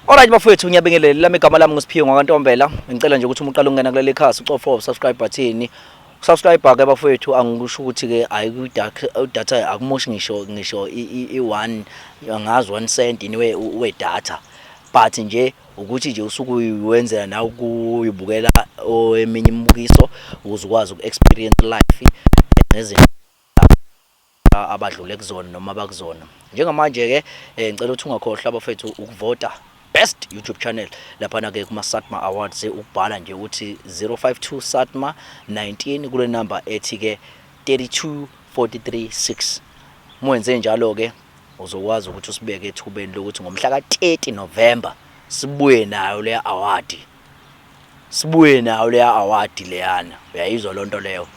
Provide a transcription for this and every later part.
Alright bafowethu ngiyabingelela lami igama lami nguSiphiwe ngwaNtombela. Ngicela nje ukuthi umuntu ungena kuleli khasi ucofa subscribe button. Subscribe ke bafowethu angikusho ukuthi ke data akumoshi ngisho i1 ngazi 1 cent niwe data. But nje ukuthi nje usuku uwenzela na ukuyibukela eminye imibukiso ukuze ukwazi ukuexperience life ngezinto abadlule kuzona noma bakuzona. Njengamanje ke ngicela ukuthi ungakhohlwa bafethu ukuvota best YouTube channel lapha ke kuma Satma Awards ubhala nje uthi 052 Satma 19 kule number ethi ke 32436. Mwenze njalo ke uzokwazi ukuthi usibeke ethubeni lokuthi ngomhla ka 30 November sibuye nayo le award. Sibuye nayo le award leyana. Uyayizwa lonto leyo.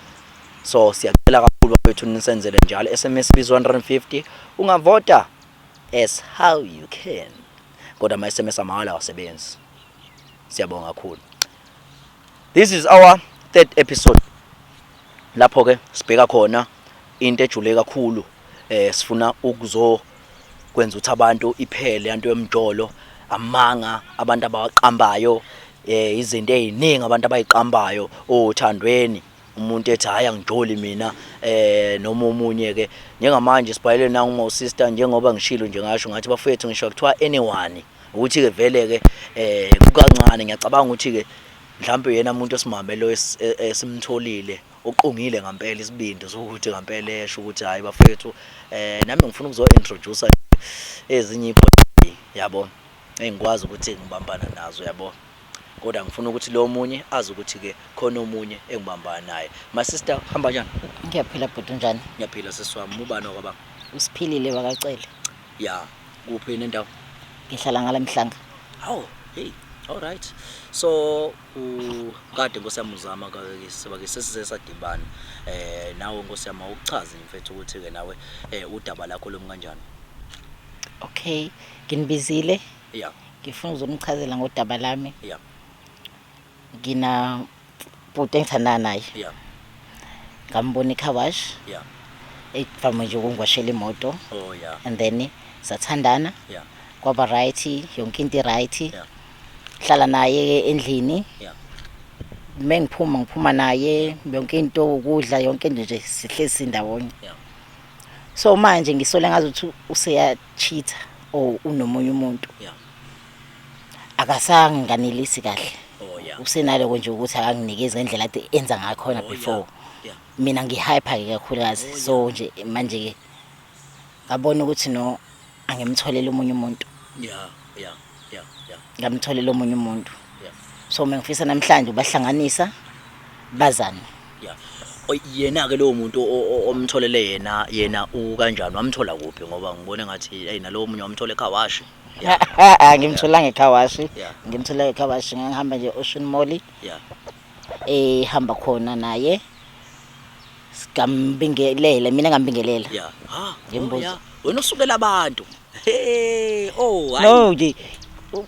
So siyacela kakhulu bafethu nisenzele njalo SMS biz 150 ungavota as how you can. Kodwa ama SMS amahala wasebenzi. Siyabonga kakhulu. This is our third episode. Lapho ke sibheka khona into ejule kakhulu sifuna ukuzokwenza ukuthi abantu iphele into yemjolo amanga abantu abaqambayo izinto eziningi abantu abayiqambayo othandweni umuntu ethi hayi angijoli mina noma umunye ke njengamanje sibhalele na uma usister njengoba ngishilo nje ngasho ngathi bafethu ngisho kuthiwa anyone ukuthi ke vele ke kukancane ngiyacabanga ukuthi ke mhlawumbe yena umuntu osimamelo esimtholile oqungile ngempela isibindi sokuthi ngempela esho ukuthi hayi bafethu nami ngifuna ukuzo introduce ezinye ibhodi yabo engikwazi ukuthi ngibambana nazo yabo. Kodwa ngifuna ukuthi lo munye azi ukuthi ke khona omunye engibambana naye. My sister hamba njani? Ngiyaphila bhuti njani? Ngiyaphila sesiwami ubani okwaba? Usiphilile wakacele. Yeah, kuphi nendawo? Ngihlala ngalamhlanga. Oh, hey. All right. So kade ngosiyami uzama ke sebake sesisadibana. Nawe ngosiyami ukuchaza mfethu ukuthi ke nawe udaba lakho lomu kanjani? Okay, nginibizile. Yeah. Ngifuna uzomchazela ngodaba lami. Yeah. Ngina bhuti engithanda naye. Yeah. Ngambona eCarwash. Yeah. Ekufama nje ukungwashela imoto. Oh yeah. And then sathandana. Yeah. Kwaba right, yonke into right. Yeah. Hlala naye endlini. Yeah. Ngiphuma naye yonke into ukudla yonke into nje sihlezi ndawonye. Yeah. So manje ngisole ngazuthi useya cheat or unomunye umuntu. Yeah. Akasanganelisi kahle. Oh yeah. Usenalo nje ukuthi akanginikeze ngendlela ade enza ngakhona before. Yeah. Mina ngihyper ke kakhulukazi so nje manje ke ngabona ukuthi no angimtholele umunye umuntu. Yeah. Yeah. Yeah. Yeah. Ngamtholele umunye umuntu. Yeah. So mengifisa namhlanje ubahlanganisa bazana. Yeah. Yena ke lo muntu omtholele yena ukanjani wamthola kuphi ngoba ngibone ngathi hey nalo munye wamthola eCarwash. Ngimthola ngeCarwash. Yeah. Ngimthola eCarwash ngihamba nje Ocean Mall. Yeah. Hamba khona naye. Ngambingelela mina ngambingelela. Yeah. Ngimbuza. Wena usukela abantu. Hey, oh hayi. No nje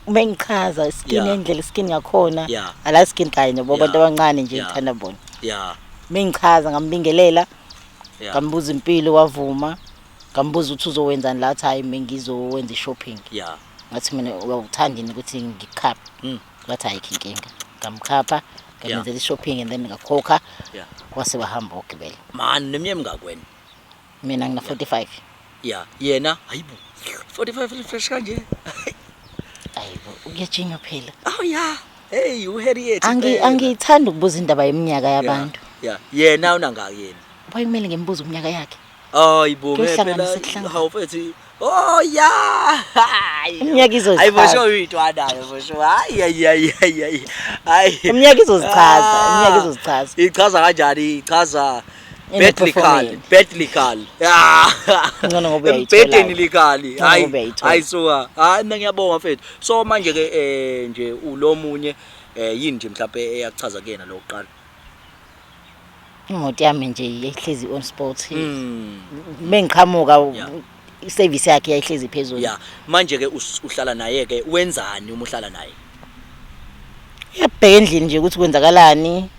mengichaza skin endlela skin yakhona Yeah. ala skin kanye boba abantu abancane nje Yeah. ngithanda bona. Yeah. Mengichaza ngambingelela. Yeah. Ngambuza impilo wavuma. Ngambuza ukuthi uzowenzani la hayi mengizowenza ishopping. Yeah. Ngathi mina uyawuthandini ukuthi ngikhaphe. Ngathi ayikho inkinga. Ngamkhapha, ngamenzela ishopping and then ngakhokha. Yeah. Wase bahamba ogibela. Man neminyaka mingakweni. Mina ngina 45. Yeah. Yena hayibo 45 fresh kanje. Ayibo uyajinga phela. Oh yeah. Hey uHarriet. Angithanda ukubuza indaba yeminyaka yabantu. Yeah. Yena unangaki yena? Bayimele ngembuzo iminyaka yakhe. Hayibo phela hawufethi. Oh yeah. Iminyaka izozichaza. Hayibo sho uyitwanayo bosho. Hayi. Iminyaka izozichaza. Ichaza kanjani? Ichaza Betlical. Yeah. Ngcono ngoba uyayithola. Betlical. Hayi so mina ngiyabonga mfethu. So manje ke nje ulomunye yini nje mhlawumbe eyachaza kuyena lo oqala. Imoto yami nje yayihlezi on spot. Mengiqhamuka iservice yakhe yayihlezi phezulu. Yeah. Manje ke uhlala naye ke wenzani uma uhlala naye? Yabheka endlini nje ukuthi kwenzakalani.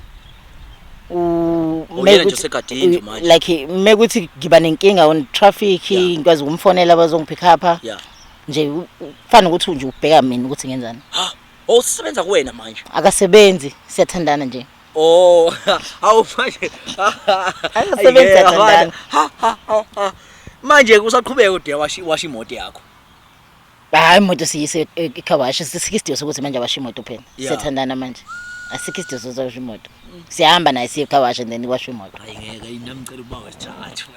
Like mekuthi ngiba nenkinga on traffic ngikwazi ukumfonela bazongipick up. Yeah. nje kufana ukuthi nje ubheka mina ukuthi ngenzani. Ha, usebenza kuwena manje. Akasebenzi, siyathandana nje. Oh, awu manje. Akasebenzi siyathandana. Manje kusaqhubeka ude washa imoto yakho. Hayi imoto siyise ekhawashi sisikisitiyo sokuthi manje washa imoto phela. Yeah. Siyathandana manje. Asikisitiyo sozawasha imoto. Siyahamba naye siye ekhawashi and then washa imoto. Hayi ngeke nami ngicela ukuba wesithathu.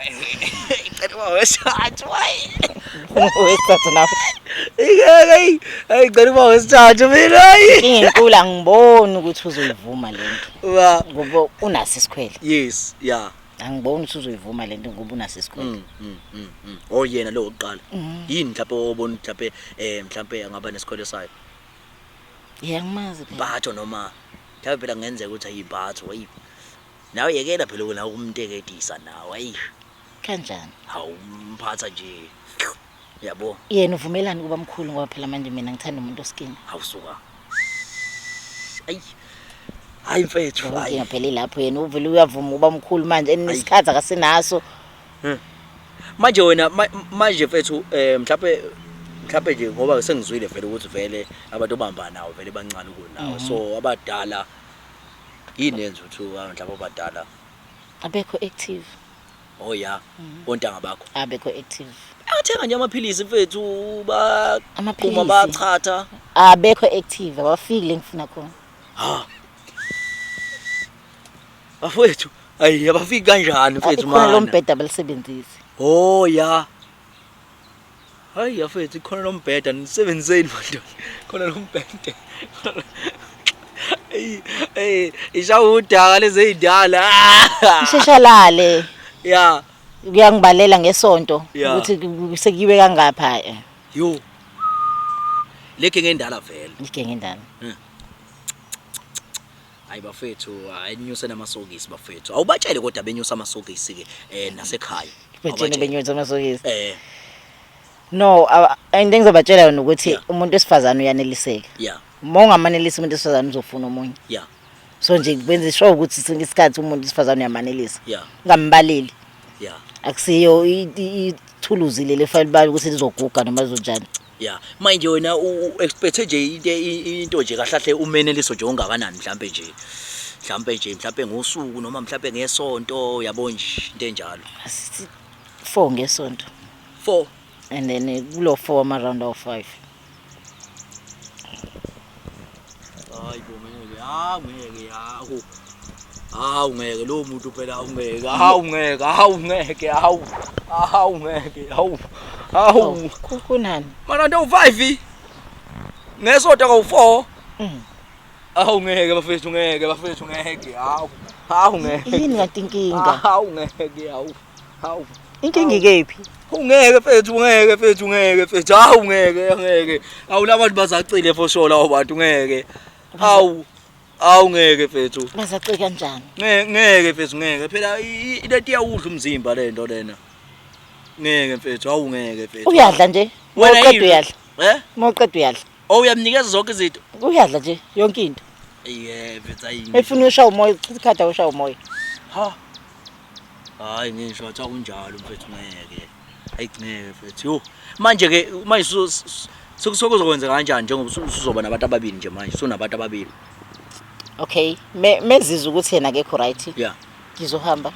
Ngicela ukuba wesithathu. Wesithathu nawe. Ngeke ngicela ukuba wesithathu mina. Ingenkulu angiboni ukuthi uzoyivuma lento. Ba, Ngoba unaso isikhwele. yes, yeah. Angiboni ukuthi uzoyivuma lento ngoba unaso isikhwele. Oh yena lo oqala. Yini mhlawumbe obona mhlawumbe mhlawumbe angaba nesikhwele sayo. Yeah ngimazi phela. Batho noma mhlawumbe phela kungenzeka ukuthi ayibhatho wayi. Nawe yekela phela wena umnteketisa nawe ayi. Kanjani? Hawumphatha nje. Yabo. Yena uvumelani kuba mkhulu ngoba phela manje mina ngithanda umuntu oskin. Hawusuka. Hayi mfethu, Ngoba hayi. ngiyaphelile lapho yena uvele uyavuma uba mkhulu manje enisikhathi akasenaso. Manje wena manje mfethu mhlawumbe nje ngoba sengizwile vele ukuthi vele abantu obamba nawo vele bancane kunawe. So abadala yini yenza ukuthi mhlawumbe abadala Abekho active. oh ya ontanga bakho. Abekho active. Athenga nje amaphilisi mfethu ba Amaphilisi. uma bachatha. Abekho active abafiki le ngifuna khona. Ha. Afethu, ayi abafiki kanjani mfethu Ikhona lo mana? mbheda abalisebenzisi. Oh ya. Hayi afethu khona lo mbheda nisebenziseni madodana. Khona lo mbhede. Ishawudaka lezi idala. Isheshalale. Yeah. Kuyangibalela ngesonto Yeah. ukuthi sekiwe kangapha. Yo. Leke ngendala vele. Ngigenge ndana. Hayi bafethu, ayinyuse namasokisi bafethu. Awubatshele kodwa benyusa amasokisi ke nasekhaya. Bethene benyonza amasokisi. No. No, into engizobatshela yona ukuthi Yeah. umuntu wesifazane uyaneliseka. Yeah. Uma ungamanelisa umuntu wesifazane uzofuna omunye. Yeah. So nje benze sure ukuthi singisikhathi umuntu wesifazane uyamanelisa. Yeah. Ngambaleli. Yeah. Akusiyo ithuluzi lele file bali ukuthi lizoguga noma lizonjani. Yeah. Manje wena expect nje into nje kahlahle umeneliso nje ongakanani mhlambe nje. Mhlambe ngosuku noma mhlambe ngesonto yabo nje into enjalo. 4 ngesonto 4. and then kulo 4 ama round of 5. Hayi ngeke yaku. Ngeke lo muntu phela ngeke. Kunani? Mana ndo 5 ngesonto ka4. Ngeke bafethu ngeke. Ngeke. Yini ngathi inkinga? Ngeke Inkinga ikephi? Ngeke fethu. Ngeke. Awulabantu bazacile for sure lawo bantu ngeke. Ngeke fethu. Bazacike kanjani? Ngeke fethu ngeke. Phela ileti iyawudla umzimba lento lena. Ngeke mfethu, ngeke fethu. Uyadla nje. Wena Mawuqeda uyadla. Eh? Mawuqeda uyadla. Uyamnikeza zonke izinto. Uyadla nje yonke into. Mfethu ayini. Efuna ushawa umoya, chitha ikhadi ushawa umoya. Ha. Hayi ngisho wathi akunjalo mfethu ngeke. Ngeke fethu. Yo. Manje ke manje sokuzokwenza kanjani njengoba usuzoba nabantu ababili nje manje. Usunabantu ababili. Okay, mezizwe ukuthi yena akekho right. Yeah. Ngizohamba.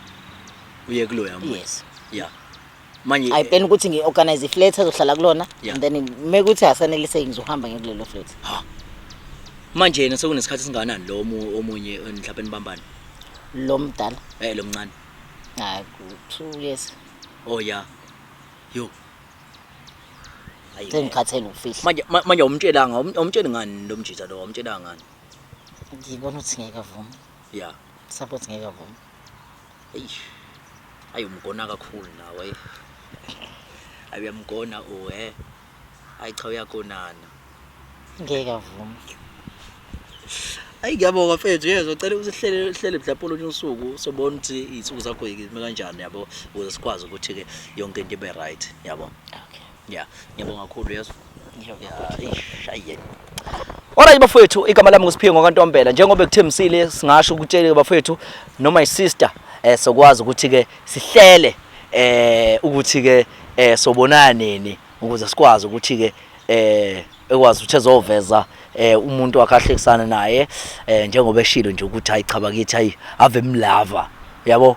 Uye kulo yami. Yes. Yeah. Manje I plan ukuthi ngiorganize iflat ezohlala kulona Yeah. and then mekuthi asanelise ngizohamba ngekulelo flat. manje yena sekunesikhathi singanani lo omunye mhlawumbe nibambana. Lo mdala. Lo mncane. Hayi 2 years. Oh yeah. Yo. Sengikhathele ukufihla. Manje umtshela ngani lo mjita lo umtshela ngani? Ngibona ukuthi ngeke avuma. Yeah. Support ngeke avuma. Ayi umgona kakhulu nawe. Ayamgona ayi cha uyagonana. Ngeke avuma. Ayi ngiyabonga mfethu yezwa ucela ukuthi sihlele mhlawumbe olunye usuku sobona ukuthi izinsuku zakho yizime kanjani yabo ukuze sikwazi ukuthi ke yonke into ibe right yabo. Okay. Yeah, ngiyabonga kakhulu yezwa. Yeah. Shaye. Alright bafowethu igama lami nguSiphiwe kaNtombela njengoba ekuthembisile singasho ukutshela bafowethu noma isister sokwazi ukuthi ke sihlele ukuthi ke sobonana nini ukuze sikwazi ukuthi ke ekwazi ukuthi ezoveza umuntu wakahlekisana naye njengoba eshilo nje ukuthi hayi cha bakithi hayi ave mlava yabo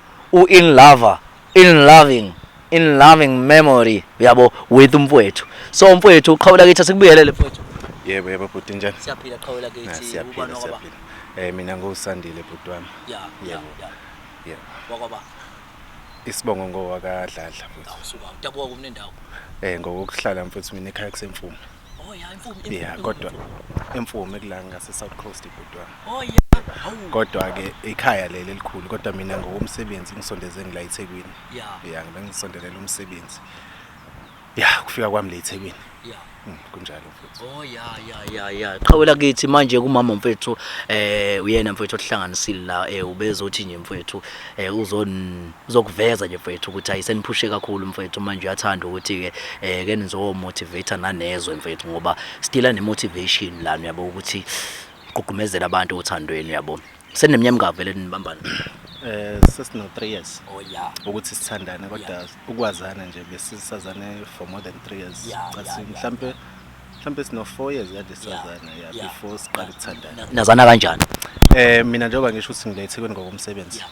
in loving memory yabo with umfowethu so mfowethu uqhawula kithi sikubuyelele mfowethu yebo bhuti njani siyaphila qhawula kithi siyaphila mina ngosandile bhuti wami yeah wakwaba isibongo ngowakadladla futhi awusuka utabuka kumnendawo ngokuhlala mfethu mina ekhaya kusemfumo Imfumo kodwa emfumo ekula ngase South Coast bhuti wami kodwa ke ekhaya leli elikhulu kodwa mina ngokomsebenzi ngisondeze ngila eThekwini ngibe ngisondelela umsebenzi kufika kwami la eThekwini kunjalo mfethu qhawela kithi manje kumama mfethu uyena mfethu ohlanganisile la ubezothi nje mfethu uzokuveza nje mfethu ukuthi ayiseniphushe kakhulu mfethu manje uyathanda ukuthi ke nizomotivate nanezwe mfethu ngoba still ane motivation lana yabo ukuthi uqhugqumezela abantu othandweni yabo seneminyaka vele nibambana sesino 3 years ukuthi sithandane kodwa ukwazana nje besisazane for more than 3 years mhlambe sino 4 years kade sisazana before siqala ukuthandana nazana kanjani mina njengoba ngisho ukuthi ngile eThekwini ngokomsebenzi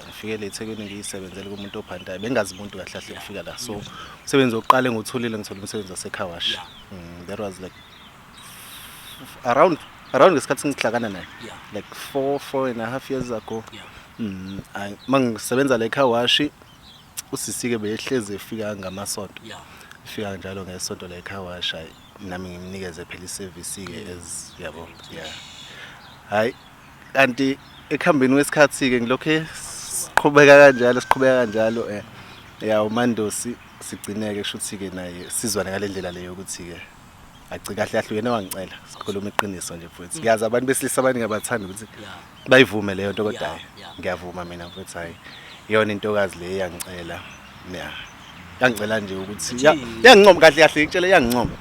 ngifike le eThekwini ngiyisebenzele kumuntu ophantayo bengazi umuntu kahle kahle ukufika la so umsebenzi oqale ngotholile ngithola umsebenzi waseKhawash that was like around ngesikhathi ngihlakana naye like 4.5 years ago mangisebenza la eKhawashi usisike beyehleze efika ngamasonto efika njalo ngesonto la eKhawashi nami ngimnikeze phela iservice ke as yabo hayi kanti ekhambeni wesikhathi ke ngilokho siqhubeka kanjalo uMandosi sigcineke kushuthi ke naye sizwana ngalendlela leyo ukuthi ke kahle yena wangicela sikhuluma iqiniso nje mfowethu ngiyazi abantu besilisa abaningi abathanda ukuthi bayivume leyo nto kodwa ngiyavuma mina mfowethu hayi iyona intokazi le yangicela yangicela nje ukuthi yangincoma kahle ikutshela yangincoma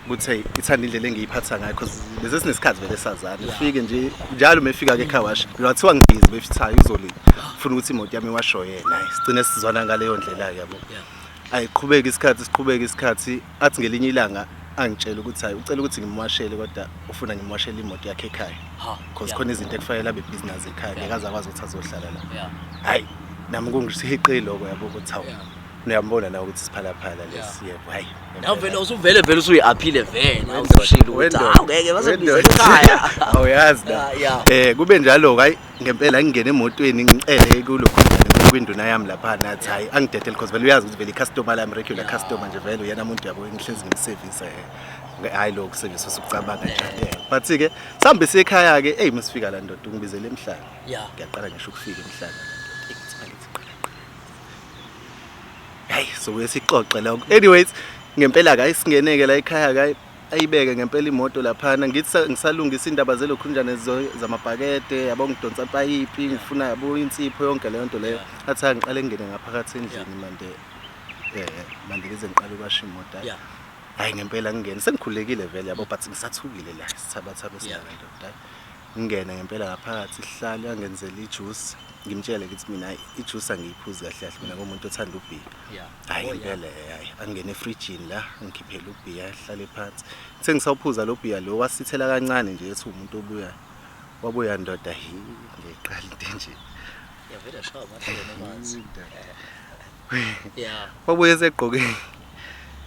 ukuthi ithanda indlela engiyiphatha ngayo because bese sinesikhathi vele sazana ufike nje njalo mefika ke eKhawash ngathiwa ngibizi befithi hayi uzolini ufuna ukuthi imoto yami washo yena hayi sigcine sizwana ngaleyo ndlela yabo ayiqhubeka isikhathi athi ngelinye ilanga angitshela ukuthi hayi ucela ukuthi ngimwashele kodwa ufuna ngimwashele imoto yakhe ekhaya because khona izinto ekufanele abe business ekhaya ngeke akwazi ukuthi azohlala la hayi nami kungisihiqile lokho yabo ukuthi hawu uyambona na ukuthi siphalaphala lesiyebo hayi nawe vele usuvele usuyiaphile vele awuzoshila ukuthi ngeke bazobiza ekhaya awuyazi la kube njalo hayi ngempela ngingena emotweni ngicele kulokho kwinduna yami lapha nathi hayi angidedele because vele uyazi ukuthi vele icustomer lami regular customer nje vele uyena umuntu yabo engihlezi ngimservice hayi lokho service usucabanga njalo but ke sambe sekhaya ke masifika la ndoda ungibizele emhlanje ngiyaqala ngisho ukufika emhlanje hayi so uyasixoxe la anyways ngempela ka isingeneke la ekhaya ka ayibeke ngempela imoto lapha ngithi ngisalungisa indaba zelokhunjana zamabhakede yabo ngidonsa payipi ngifuna yabo insipho yonke leyo nto leyo athi angiqale ngene ngaphakathi endlini manje ngize ngiqale ukwasha imoto hayi ngempela ngingene sengikhulekile vele yabo but ngisathukile la sithabathabe singabantu ngingena ngempela ngaphakathi sihlala angenzela ijuice ngimtshele ukuthi mina ijuice angiyiphuzi kahle kahle mina ngomuntu othanda ubhiya hayi ngempela hayi angene efrijini la ngikhiphela ubhiya hlale phansi sengisawuphuza lo bhiya lo wasithela kancane nje ethi umuntu obuya wabuya ndoda ngeqala into nje yavela shawa mahle nomanzi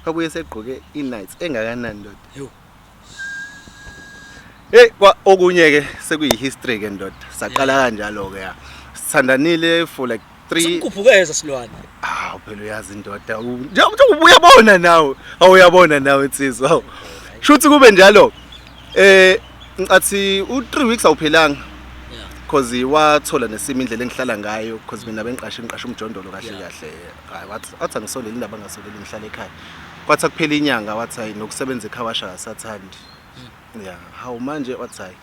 wabuye segqoke i-nights engakanani ndoda kwa okunye ke sekuyihistory ke ndoda saqala kanjalo ke sithandanile for like 3 sikuphukeza silwane phela uyazi indoda uyabona nawe awuyabona nawe insizwa shuthi kube njalo ngathi u3 weeks awuphelanga because wathola nesimo indlela engihlala ngayo because mina bengiqashe umjondolo kahle wathi angisondele indaba ngasondele ngihlala ekhaya kwathi akuphela inyanga wathi hayi nokusebenza eKhawash akasathandi hawu manje wathi hayi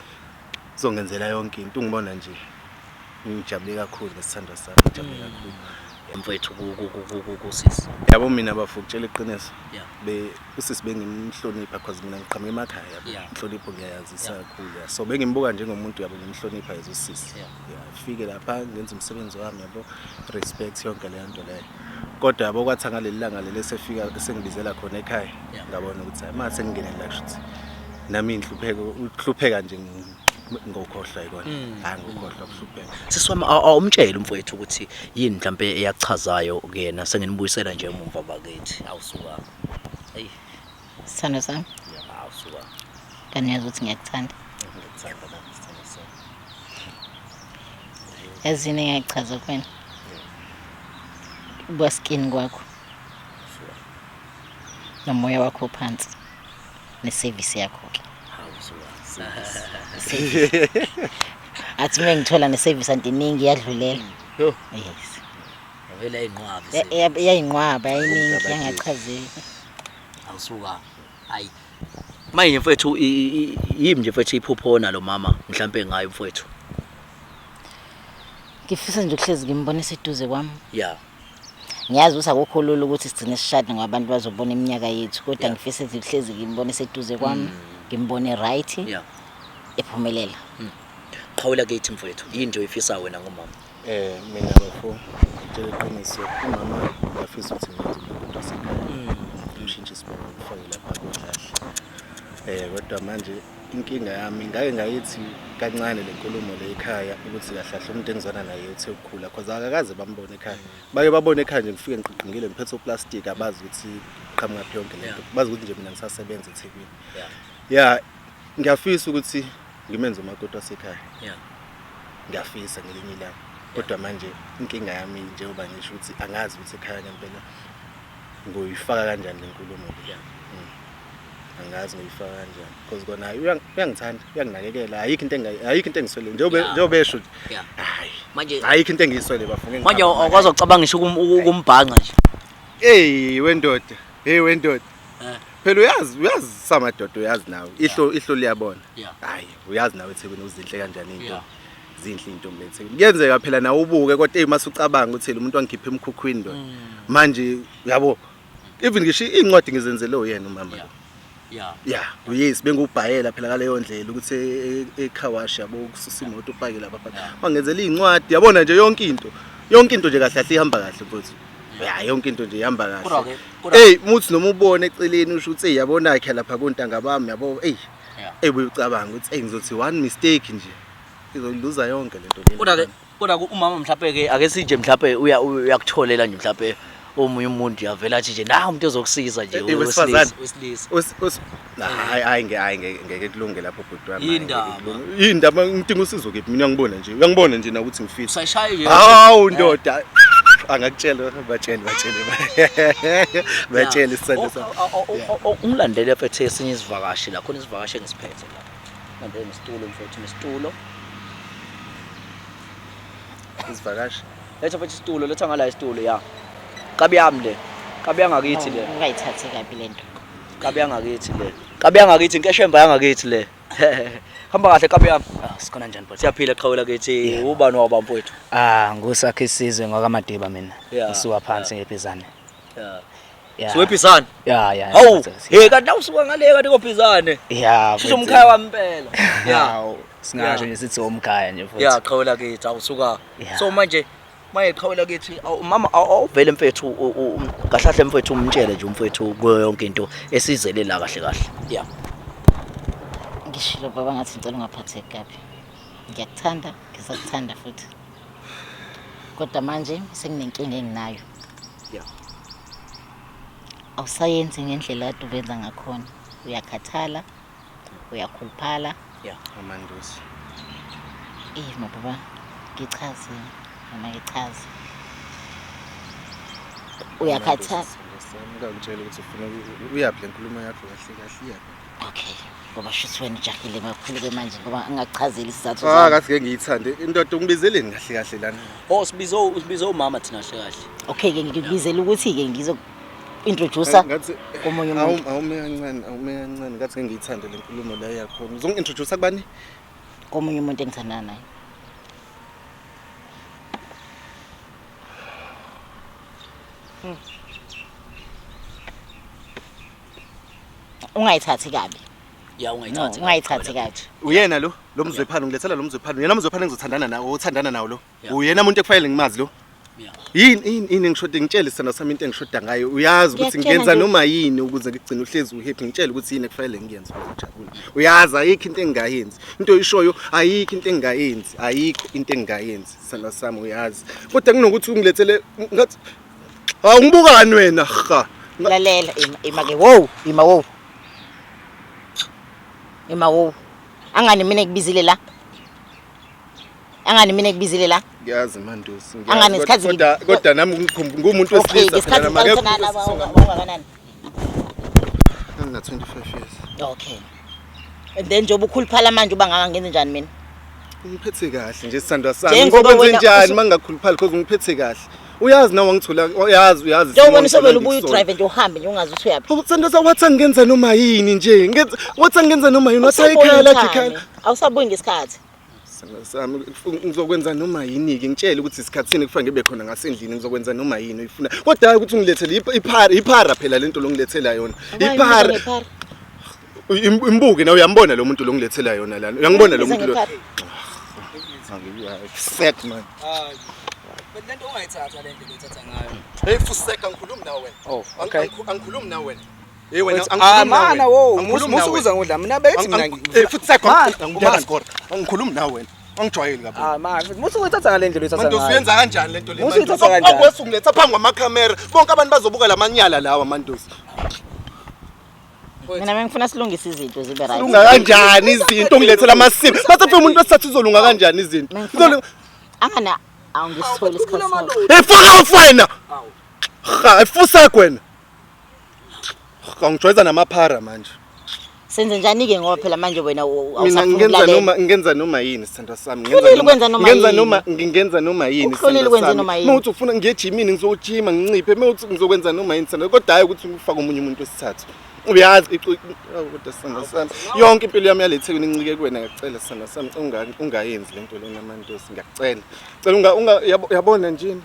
uzongenzela yonke into ungibona nje ngijabule kakhulu ngesithando sami ngijabule kakhulu mfethu kusisi yabo mina bafukutshela iqiniso usisi bengimhlonipha because mina ngiqhamuka emakhaya yabo inhlonipho ngiyayazisa kakhulu so bengimbuka njengomuntu yabo ngimhlonipha usisi fike lapha ngenza umsebenzi wami yabo respect yonke le nto leyo kodwa yabo kwathi ngaleli langa leli sefika sengibizela khona ekhaya Yeah. ngabona ukuthi hayi mase ngingenela la kushuthi nami uhlupheka nje ngokhohlwa ikona hayi ngokhohlwa kuhlupheka. Siswami awumtshela umfowethu ukuthi yini mhlambe eyakuchazayo kuyena senginibuyisela nje emumva bakithi awusuka. Hey, Sithando sami, awusuka. kanti uyazi ukuthi ngiyakuthanda. Ngikuthanda nami sithando sami. Yazini engiyachaza kuwena. Ubaskin kwakho. Nomoya wakho phansi. Neservice yakho ke. Athi mengithola neservice antiningi yadlulela. Yo, Yes. vele ayinqwabi. Yayinqwaba yayiningi yangachazeki. Awusuka. Hayi. Manje mfowethu yimi nje mfowethu iphupho nalo mama mhlambe ngayo mfowethu. Ngifisa nje ukuhlezi ngimbone seduze kwami. Yeah. Ngiyazi ukuthi akukho lula ukuthi sigcine sishade ngabantu bazobona iminyaka yethu kodwa ngifisa nje ukuhlezi ngimbone seduze kwami, ngimbone right, Yeah. ephumelela. Qhawula kithi mfowethu. Yini nje uyifisa wena ngomama? Mina bafo ngitshela iqiniso umama uyafisa ukuthi ngenze into sekhaya. Umshintshe isibongo ufake lapha kodlahle. Kodwa manje inkinga yami ngake ngayithi kancane lenkulumo le ekhaya ukuthi kahlahle umuntu engizwana naye uthe ukukhula because akakaze bambone ekhaya. Bake babone ekhaya nje ngifike ngiqingile ngiphethe uplastic abazi ukuthi qhamuka phi yonke lento. Bazi ukuthi nje mina ngisasebenza eThekwini. Yeah, ngiyafisa ukuthi ngimenze umakoti wasekhaya. Yeah. Ngiyafisa ngelinye ilanga. Kodwa manje inkinga yami njengoba ngisho ukuthi angazi ukuthi ekhaya ngempela ngoyifaka kanjani lenkulumo le. Angazi ngoyifaka kanjani because kona uyangithanda uyanginakekela ayikho into engiswele njengoba esho hayi Manje ayikho into engiswele bafunge manje akwazi ukucabanga ngisho ukumbhanqa nje. Wendoda wendoda phela uyazi samadoda uyazi nawe ihlo liyabona hayi uyazi nawe eThekwini uzinhle kanjani into zinhle into leThekwini kuyenzeka phela nawe ubuke kodwa mase ucabanga ukuthi lo muntu wangikhipha emkhukhwini ndo manje uyabo even ngisho incwadi ngizenzele uyena umama lo. Yeah, yes bengubhayela phela ngaleyo ndlela ukuthi eKhawashi yabo ukususa imoto upake lapha phela. Wangenzela incwadi yabona nje yonke into nje kahle kahle ihamba kahle futhi. Yeah, yonke into nje ihamba kahle. Muthi noma ubone eceleni usho ukuthi yabona yakhe lapha kontanga bami yabo uyucabanga ukuthi ngizothi one mistake nje izoluza yonke lento le. Kodwa umama mhlawumbe ke ake sinje mhlawumbe uyakutholela nje mhlawumbe omunye umuntu yavela athi nje na umuntu ezokusiza nje wesilisa. Hayi ngeke kulunge lapho bhuti wami. Yindaba ngidinga usizo kephi mina ngibona nje uyangibona nje na ukuthi ngifisa. Sayishaya nje. Hawu ndoda angakutshela batshele isithando sami. Ungilandele mfethu esinye isivakashi la khona isivakashi engisiphethe la. Landele nesitulo mfethu nesitulo. Isivakashi. Letha mfethu isitulo letha ngala isitulo ya. Kabi yami le. Kabi yangakithi le. Ungayithathe kabi lento. Kabi yangakithi le. Kabi yangakithi inkeshemba yangakithi le. Hamba kahle kabi yami. Sikhona njani bhuti? Siyaphila qhawela kithi ubani waba mfowethu? Ngusakhe isizwe ngakaMadiba mina. Ngisuka phansi ngephizane. Yeah. Siwephizane? Yeah. Hawu, kanti awusuka ngale kanti kophizane. Yeah. Sisho umkhaya wampela. Yeah. Singasho nje sithi umkhaya nje futhi. Yeah, qhawela kithi awusuka. So manje qhawela kithi mama awuvele mfethu kahlahle mfethu umtshele nje umfethu kuyo yonke into esizele la kahle kahle. Yeah. Ngishilo baba ngathi ngicela ungaphatheki kabi. Ngiyakuthanda, ngisakuthanda futhi. Kodwa manje senginenkinga enginayo. Yeah. Awusayenzi ngendlela kade ubenza ngakhona. Uyakhathala, uyakhuluphala. Yeah. Amandusi. Baba, ngichaze, noma ngichaze. Uyakhathala. Ngikutshela ukuthi ufuna uyaphi lenkulumo yakho kahle yaphi. Okay. Ngoba shithi wena ujahile kakhulu ke manje ngoba angakuchazeli isizathu kathi ke ngiyithande indoda ungibizeleni kahle lana. Sibizo umama thina kahle kahle. Okay ke ngikubizela ukuthi ke ngizo introducer komunye umuntu. Awume kancane ngathi ke ngiyithande lenkulumo la yakho. Uzongi-introduce kubani? Komunye umuntu engithandana naye. Ungayithathi kabi. Yeah, ungayithathi kabi. Uyena lo mzwephana ngilethela lo mzwephana. Uyena mzwephana engizothandana nawe, uthandana nawo lo. Uyena umuntu ekufanele ngimazi lo. Yini engishoda ngitshele sana sami into engishoda ngayo uyazi ukuthi ngiyenza noma yini ukuze ngigcine uhlezi uhappy ngitshele ukuthi yini ekufanele ngiyenze ukuze ujabule uyazi ayikho into engingayenzi into oyishoyo ayikho into engingayenzi sana sami uyazi kodwa kunokuthi ungilethele ngathi awungibukani wena ha lalela imake wow ima wow angani mina ngibizile la ngiyazi mandosi angani isikhathi kodwa nami ngumuntu wesilisa phela manje ungakanani ngina 25 years okay and then njobe ukhuluphala manje uba ngenze njani mina ungiphethe kahle nje sisandwa sami ngokwenze njani mangakhuluphali because ungiphethe kahle uyazi nawe wangithola uyazi njengoba nisobela ubuye drive nje uhambe nje ungazi uthi uyapi sandwa wathi angenza noma yini nje wathi angenza noma yini wathi ayikhaya lakhe ekhaya awusabuyi ngesikhathi sami ngizokwenza noma yini ke ngitshela ukuthi isikhatsini kufanele ngibe khona ngasendlini ngizokwenza noma yini uyifuna kodwa hayi ukuthi ungilethele iphara phela lento longilethela yona iphara imbuke na uyambona lo muntu longilethela yona lana uyangibona lo muntu lo set man lento ungayithatha lento lethatha ngayo hey fuseka ngikhuluma nawe wena oh okay angikhuluma nawe wena hey wena mana wo musukuza ngudla mina bethi mina hey fuseka angikhuluma nawe wena angijwayeli kabi man musu uyithatha ngale ndlela uyithatha ngayo manje uyenza kanjani lento le musu uyithatha kanjani akwesi ungiletha phambi kwamakhamera bonke abantu bazobuka lamanyala lawa mandosi mina ngifuna silungise izinto zibe right lunga kanjani izinto ungilethela amasimo bathi umuntu wesithathu izolunga kanjani izinto angana awungisithole isikhathi efaka ufena ha efusa kwena ngijwayeza namaphara manje senze njani ke ngoba phela manje wena mina ngenza noma yini sithandwa sami ngingenza noma yini mawuthi ufuna ngiye gymini ngizojima nginciphe mawuthi ngizokwenza noma yini sithandwa kodwa hayi ukuthi ufake omunye umuntu wesithathu uyazi kodwa sithandwa sami yonke impilo yami yalethekweni incike kuwena ngiyacela sithandwa sami ungayenzi lento lena mandosi ngiyacela yabona nje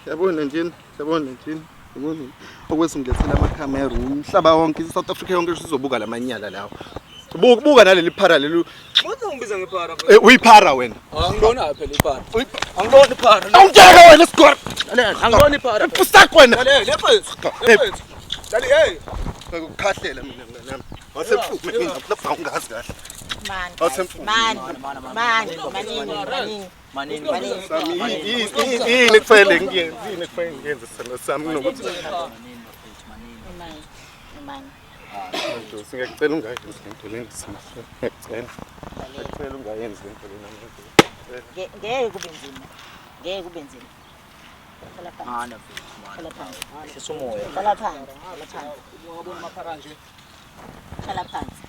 okwesi ngilethela amakhamera umhlaba wonke iSouth Africa yonke sizobuka lamanyala lawo buka naleli phara lelu uthi ungibiza ngephara uyiphara wena angibona phela iphara angibona iphara awujaka wena score angibona iphara fusaka wena lephethu dali hey ukukhahlela mina nami wasemfume mina lapha ungazi kahle yini kufanele ngiyenze sana sami nokuthi ngiyacela ungayenzi lento lena ngiyacela ungayenzi lento lena ngeke kube nzima hlala phansi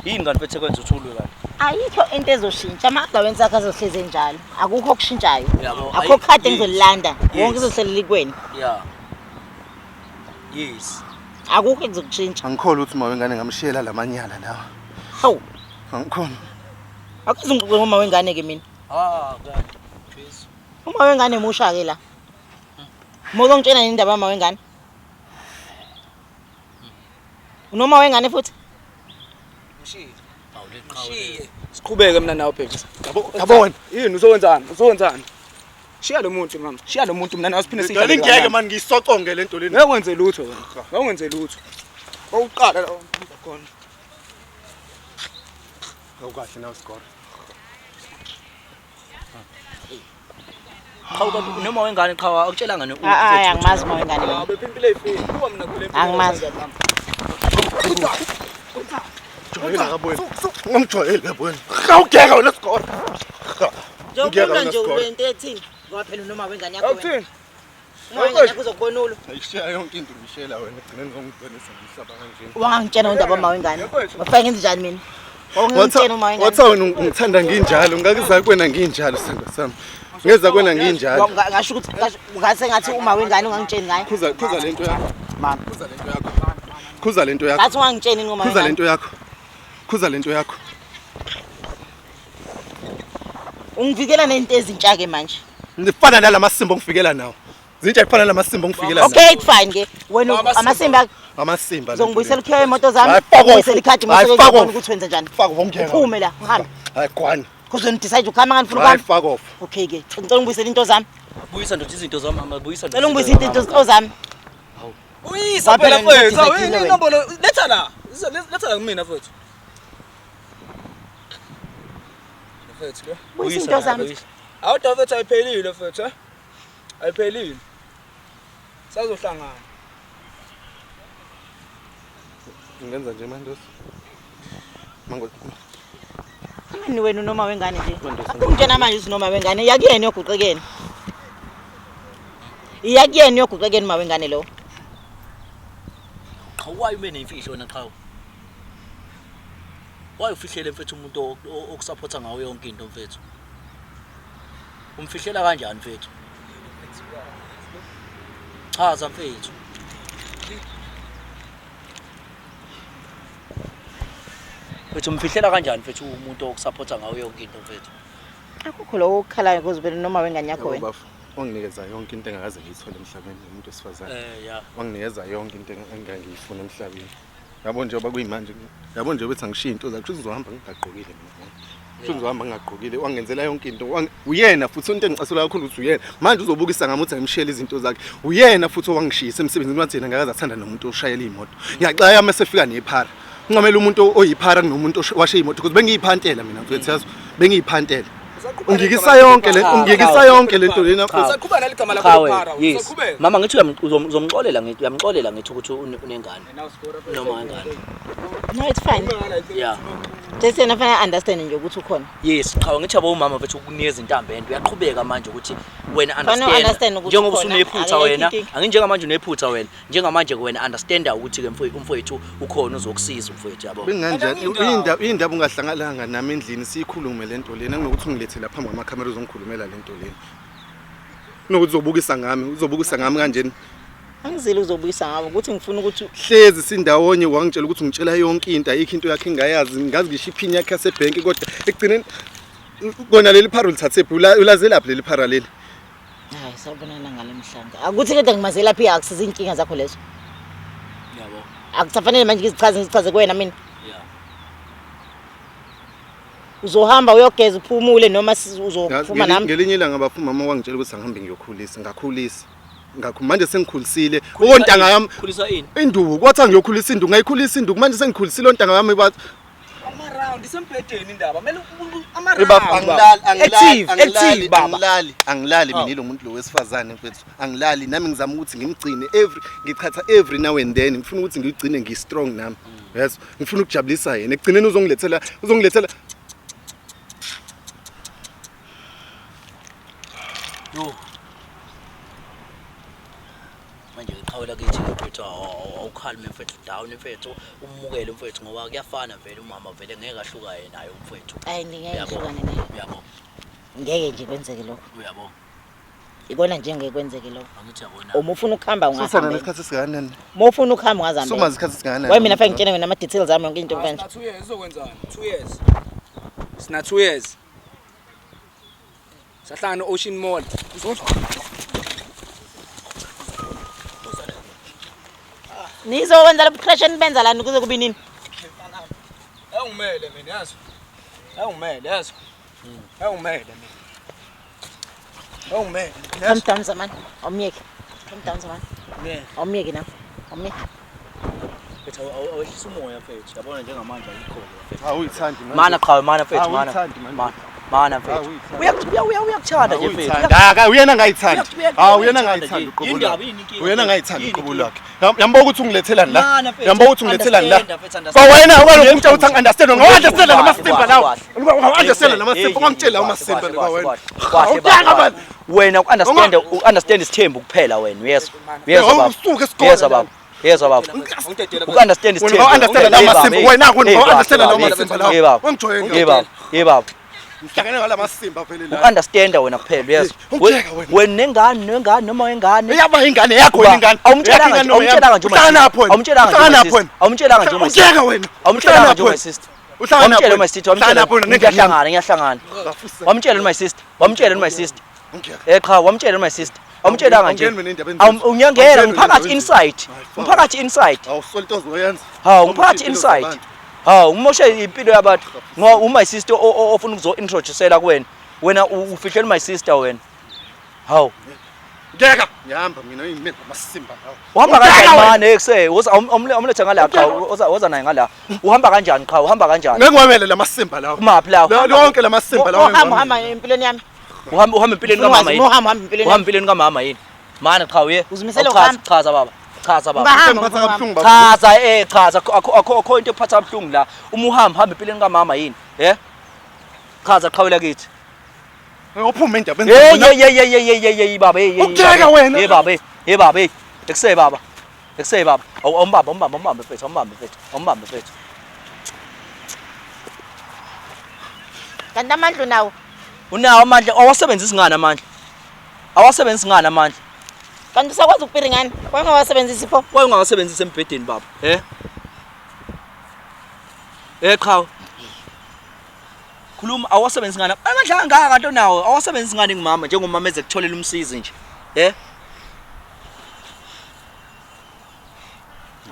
yini kanti bethe kwenza uthulwe kanti ayikho into ezoshintsha amagaweni sakhe azohleze njalo akukho okushintshayo akho khadi engizolilanda wonke izohlelela ikweni yes akukho ekuzokushintsha angikholwa ukuthi mawengane ngamshiyela lamanyala lawa hawu angikholwa akuzungixoxe ngoma wengane ke mina kanti please uma wengane musha ke la mozongitshela indaba yama wengane unoma wengane futhi Shiye. Siqhubeke mina nawe bheki. Yabona. Yini uzokwenzani? Shiya lo muntu mama. Shiya lo muntu mina nawe siphinde sihlale. Ngeke ngeke manje ngiyisoconge lento leni. Ngeke wenze lutho wena. Ngeke wenze lutho. Awuqala la khona. Awukahle nawe score. Chawu kanti noma wengane cha akutshelanga ne angimazi uma wengane Bepimpile efini. Kuba mina kule. angimazi Joyela kabona. Ngomjoyela kabona. Awugeka wena score. njengoba nje ulento ethini ngoba phela noma wengane yakho wena wengane yakho uzokubona ulo ayishiya yonke into ngishela wena egcineni ngongigcinisa ngihlaba kanje wangangitshela indaba yama wengane wafika ngenze njani mina wangitshela uma wengane wathi wena ngithanda nginjalo ngakiza kwena nginjalo sanga sami ngeza kwena nginjalo ngasho ukuthi ngase ngathi uma wengane ungangitsheli ngayo khuza lento yakho mama khuza lento yakho ngathi ungangitsheli ngoma khuza lento yakho khuza lento yakho ungivikela nento ezintsha ke manje ngifana nalamasimbo ngifikela nawo zintsha ifana nalamasimbo ngifikela nawo okay fine ke wena amasimba amasimba ngizongibuyisela ukhe imoto zami ngibuyisela ikhadi mase ngibona ukuthi wenza njani faka wongeka uphume la uhambe hayi kwani Kuzonidecide ukhama ngani ufuna Hayi ukhama? fuck off. Okay ke. Ngicela ungibuyisele into zami. Buyisa ndoda izinto zami mama, buyisa. Ngicela ungibuyisele into zami. Uyisa phela mfethu. Awuyini inombolo letha la. Letha la kumina mfethu. Mfethu lo. Buyisa into zami. Awuda mfethu ayiphelile mfethu, eh? Ayiphelile. Sazohlangana. Ngenza nje manje. Mango. Mani wena noma wengane nje. Akungena manje usinoma wengane yakuyena yoguqekeni. Iyakuyena yoguqekeni ma wengane lo. Qhawayo mena imfihlo wena qhawo. Wayifihlele mfethu umuntu okusupporta ngawo yonke into mfethu. Umfihlela kanjani mfethu? Chaza mfethu. Mfethu umfihlela kanjani mfethu umuntu okusupporta ngawo yonke into mfethu? Akukho lo okhalayo kuzibele noma wengane yakho wena. Bafo, wanginikeza yonke into engakaze ngiyithole emhlabeni umuntu wesifazane. Yeah. Wanginikeza yonke into engangiyifuna emhlabeni. Yabo njengoba kuyimanje, yabo nje bethi angishiya into zakho uzohamba ngingagqokile mina. Uzohamba ngingagqokile, wangenzela yonke into. Uyena futhi into engicasula kakhulu ukuthi uyena. Manje uzobukisa ngami uthi angimshiyele izinto zakhe. Uyena futhi owangishisa emsebenzini wathi yena ngakaze athanda nomuntu oshayela imoto. Ngiyaxaya yami esefika nephara. Ngingamela umuntu oyiphara kunomuntu owashe imoto because bengiyiphantela mina mfethu yazi. Bengiyiphantela. Ungikisa yonke le nto lena futhi. Usaqhubeka naligama lakho phara. Yes. Mama ngithi uzomxolela ngithi uyamxolela ngithi ukuthi unengane. Noma ngane. No, it's fine. Yeah. Just yena fanele understand nje ukuthi ukhona. Yes, cha ngithi yabo umama mfethu ukunikeza intambende uyaqhubeka manje ukuthi wena understand understand njengoba usunephutha wena anginjengamanje unephutha wena njengamanje wena understanda ukuthi ke mfowethu ukhona uzokusiza mfowethu yabo. Benganjani indaba ungahlangalanga nami endlini siyikhulume lento lena nginokuthi ungilethela phambi kwamakhamera uzongikhulumela lento lena. Nokuthi uzobukisa ngami kanjeni. Angizile uzobuyisa ngabo ukuthi ngifuna ukuthi hlezi sindawonye wangitshela ukuthi ngitshela yonke into ayikho into yakhe engayazi ngazi ngisho iphini yakhe yasebhenki kodwa ekugcineni kona leli phara lithathephi ulazelaphi leli phara leli. Hayi sabonana ngalemhlanga. Akuthi kodwa ngimazela phi akusiza inkinga zakho lezo. Yabo. Akusafanele manje ngizichaze kuwena mina. Yeah. Uzohamba uyogeza uphumule noma uzophuma nami. Ngelinye ilanga bafuma mama wangitshela ukuthi angihambe ngiyokhulisa ngakhulisa. Ngakho manje sengikhulisile ontanga yami khulisa ini induku kwathi ngiyokhulisa induku ngayikhulisa induku manje sengikhulisile ontanga yami bathi ama-round isembhedeni indaba mele angilali mina lo muntu lo wesifazane mfethu angilali nami ngizama ukuthi ngimgcine ngichatha every now and then ngifuna ukuthi ngigcine ngistrong nami yes ngifuna ukujabulisa yena ekugcineni uzongilethela yo manje iqhawela kithi mfethu awukhalime mfethu down mfethu umukele mfethu ngoba kuyafana vele umama vele ngeke ahluka yena naye mfethu. Hayi ngeke ahlukane naye. Uyabo. Ngeke nje kwenzeke lokho. Uyabo. Ikona nje ngeke kwenzeke lokho. Angithi yabona. Uma ufuna ukuhamba ungahamba. Sisana nesikhathi singakanani? Uma ufuna ukuhamba ungazihamba. Soma isikhathi singakanani? Wayi mina fanele ngitshene nama details ami yonke into mfanje. 2 years uzokwenzani? 2 years. Sina 2 years. Sahlangana Ocean Mall. Nizokwenza lo crash nibenza lana kuze kube nini? Awungimele mina yazi. Awungimele yazi. Awungimele mina. Awungimele. Come down zaman. Omyeke. Come down zaman. Ne. Omyeke na. Omyeke. Mfethu awehlisa umoya mfethu. Yabona njengamanje ayikho mfethu. Awuyithandi manje. Mana qhawe mana mfethu mana. Awuyithandi manje. Mana mfethu. Uyakuthanda nje mfethu. Aka uyena ngayithandi. Uyena ngayithandi uqobo Indaba lakhe. yini inkinga? Uyena ngayithandi uqobo lakhe. Yambo ukuthi ungilethelani la. Mana mfethu. Yambo ukuthi ungilethelani la. Understand. Ba wena ukaloku umuntu uthi understand. Ungaunderstand namasimba lawo. Ungaunderstand namasimba ungangitshela amasimba la wena. Kahle wena uunderstand isithembu kuphela wena yes. Yes baba. Yes baba. Yes baba. Uunderstand isithembu. Ungaunderstand namasimba wena ungaunderstand namasimba lawo. Wangijoyela. Yebo. Yebo. Ngihlangene ngalamasimba vele la. Understand wena kuphela yes. Wena nengane noma wengane. Yaba ingane yakho ingane. Awumtshelanga nje Awumtshelanga nje. Awumtshelanga nje my sister. Ungeka wena. Awumtshelanga nje my sister. Uhlangana my sister. Ngiyahlangana. Wamtshela my sister. Wamtshela my sister. Cha wamtshela my sister. Awumtshelanga nje. Unyangena ngiphakathi inside. Ngiphakathi inside. Awusolto ozoyenza. Ha ngiphakathi inside. Hawu umoshe impilo yabantu. Ngoba uma sister ofuna ukuzo introduceela kuwena. Wena ufihlele my sister wena. Hawu. Ngeka ngihamba mina ngimele amasimba lawo. Uhamba kanjani manje ekuse? Omlethe ngala cha woza naye ngala. Uhamba kanjani cha? Uhamba kanjani? Ngeke ngiwamele lamasimba lawo. Kumaphi lawo? Lonke lamasimba lawo. Hamba empilweni yami. Uhamba empilweni kamama yini? Uhamba empilweni. Uhamba empilweni kamama yini? Mana cha uye. Uzimisele ukuhamba. Chaza baba. Chaza baba. Ngiphatha kabuhlungu baba. Chaza chaza akho into ephatha kabuhlungu la. Uma uhamba empilweni kamama yini? Chaza qhawela kithi. Uphuma endaba Hey baba hey. Ukujeka wena. Hey baba hey baba hey. Ekuse baba. Ekuse baba. Awumbamba mfethu, awumbamba mfethu. Kanti amandla nawo. Unawo amandla awasebenzisi ngani amandla? Awasebenzisi ngani amandla? Kanti usakwazi ukupira ngani? Wangawasebenzisi pho? Waye ungawasebenzisa embhedeni baba? Qhawe. Khuluma awasebenzisi ngani? Amandla angaka kanti nawo awasebenzisi ngani ngimama njengomama ezekutholela umsizi nje.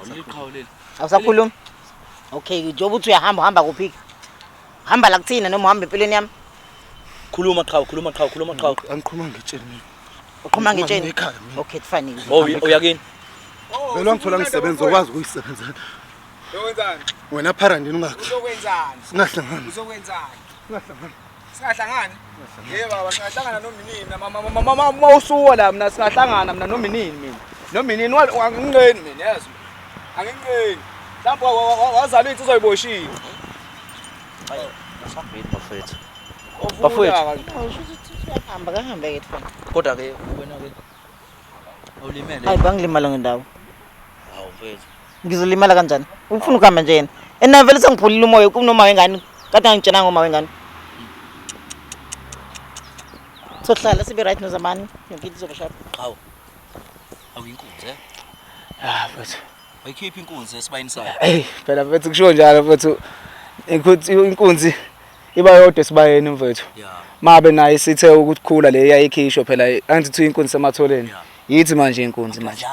Awuliqhawuleni. Awusakhuluma? Okay, njengoba uthi uyahamba kuphi? Hamba la kuthina noma uhamba empilweni yami? Khuluma qhawe. Angikhuluma ngitsheni. Uqhuma ngitsheni. Okay, kufanele. Uyakini? Vele wangithola ngisebenza okwazi ukuyisebenzela. Uzokwenzani? Wena Pharandini ungakho. Uzokwenzani? Singahlangana. Uzokwenzani? Singahlangana. Singahlangani? Yebo baba singahlangana nominini mama usuwa la mina singahlangana mina nominini mina. Nominini angingeni mina yazi. Angingeni. Mhlawumbe wazala insizwa oyiboshiwe. Hayi, nasabhini bafethu. Hamba kahambe ke tfana. Kodwa ke wena ke awulimele. Hayi bangilimala ngendawo. Hawu mfethu. Ngizolimala kanjani? Ufuna ukuhamba nje yena. Ena vele sengiphulile umoya kunoma wengane. Kade ngitshena ngoma wengane. Sohlala sibe right nozamani. Yonke izoba sharp. Qhawe. Awuyinkunzi Mfethu. Ayikhiphi inkunzi esibayini sayo. Hey, phela mfethu kusho njalo mfethu. Inkunzi iba yodwa esibayeni mfethu. Mabe naye isithe ukukhula le yayikhishwa phela angithi inkunzi sematholeni. Yithi manje inkunzi manje.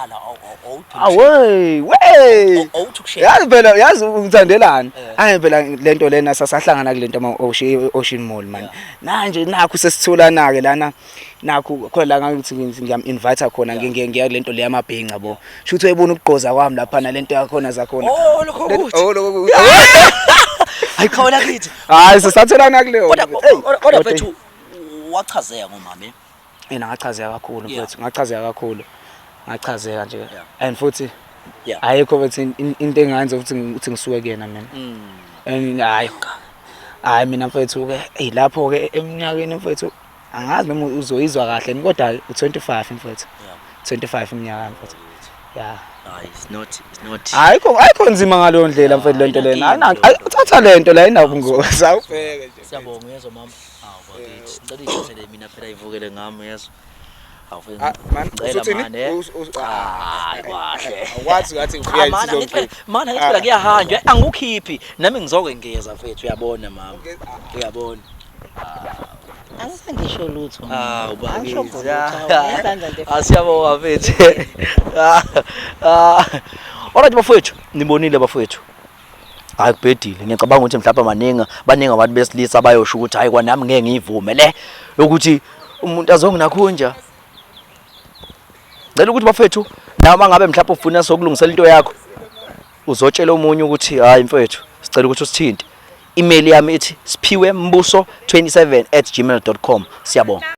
Awey, wey. Yazi phela yazi ngithandelana. Hayi phela lento lena sasahlangana kulento ama Ocean Mall man. Manje nakho sesitholana ke lana nakho khona la ngathi ngiyam invite khona ngiya kulento le yamabhengi yabo. Shuthi uyibona ukugqoza kwami lapha na lento yakhona zakhona. Lokho ukuthi. Lokho. Ayikhawula kithi. Hayi sisatholana kuleyo. Kodwa mfethu wachazeka ngomama. Mina ngachazeka kakhulu mfethu, ngachazeka kakhulu. Ngachazeka nje. And futhi ayikho bethi into engenza ukuthi ngisuke kuyena mina. And hayi mina mfethu ke lapho ke eminyakeni mfethu angazi noma uzoyizwa kahle kodwa u25 mfethu. 25 iminyaka mfethu. It's not. Ayikho nzima ngalo ndlela mfethu lento lena. Uthatha lento la inabungozi awubheke nje. Siyabonga yezwa mama. Bakithi. Ngicela ihlele mina phela ivukele ngami yezwa. Man, usuthini? Hayi kahle. Awazi ngathi ubuya isizongiphi. Mana ngithi phela kuyahanjwa angukhiphi nami ngizokwengeza mfethu uyabona mama. Uyabona. Angisengisho lutho. Ubakithi. Asiyabonga mfethu. Alright bafethu, nibonile bafethu. Hayi kubhedile ngiyacabanga ukuthi mhlawumbe baningi abantu besilisa bayosho ukuthi hayi kwanami ngeke ngivume le ukuthi umuntu azonginakhunja. Ngicela ukuthi bafethu nawe mangabe mhlawumbe ufuna sokulungisela into yakho uzotshela umunye ukuthi hayi mfethu sicela ukuthi usithinte. Email yami ithi siphiwembuso27@gmail.com. Siyabonga.